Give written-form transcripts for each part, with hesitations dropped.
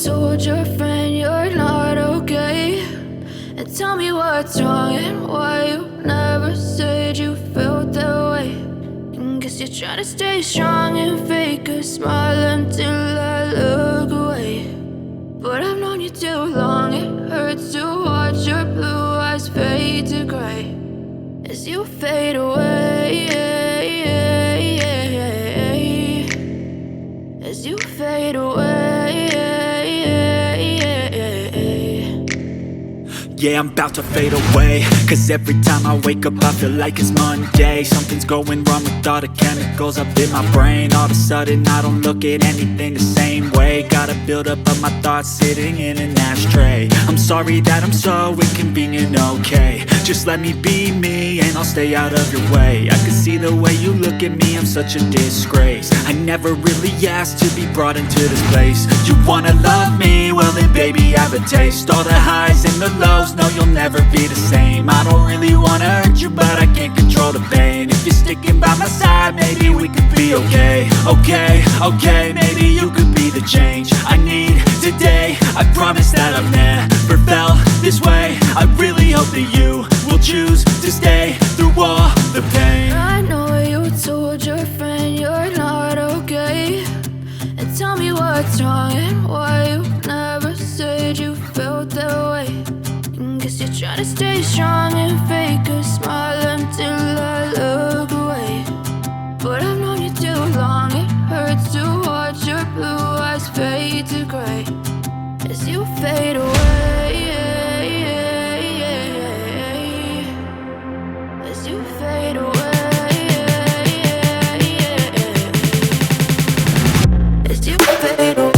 told your friend you're not okay, and tell me what's wrong and why you never said you felt that way. And guess you're trying to stay strong and fake a smile until I look away. But I've known you too long, it hurts to watch your blue eyes fade to gray as you fade away, as you fade away. Yeah, I'm about to fade away, cause every time I wake up I feel like it's Monday. Something's going wrong with all the chemicals up in my brain. All of a sudden I don't look at anything the same way. Got a build up of my thoughts sitting in an ashtray. I'm sorry that I'm so inconvenient, okay. Just let me be me and I'll stay out of your way. I can see the way you look at me, I'm such a disgrace. I never really asked to be brought into this place. You wanna love me? Well then baby have a taste. All the highs and the lows, no, you'll never be the same. I don't really wanna hurt you, but I can't control the pain. If you're sticking by my side, maybe we could be okay. Okay, maybe you could be the change I need today. I promise that I've never felt this way. I really hope that you will choose to stay through all the pain. I know you told your friend you're not okay, and tell me what's wrong and why you never said you felt that way. Guess you're trying to stay strong and fake a smile until I look away. But I've known you too long, it hurts to watch your blue eyes fade to gray as you fade away, as you fade away, as you fade away.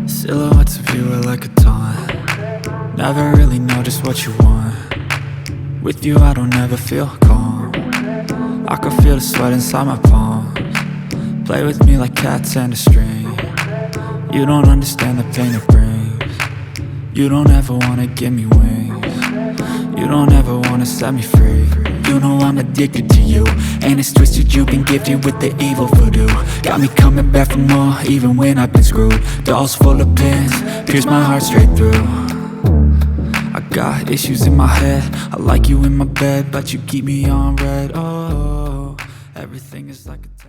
Silhouettes of you are like a taunt. Never really know just what you want. With you I don't ever feel calm. I can feel the sweat inside my palms. Play with me like cats and a string. You don't understand the pain it brings. You don't ever wanna give me wings. You don't ever wanna set me free. you know I'm addicted to you. And it's twisted, you've been gifted with the evil voodoo. Got me coming back for more, even when I've been screwed. Dolls full of pins, pierce my heart straight through. I got issues in my head, I like you in my bed, but you keep me on red. Oh, everything is like a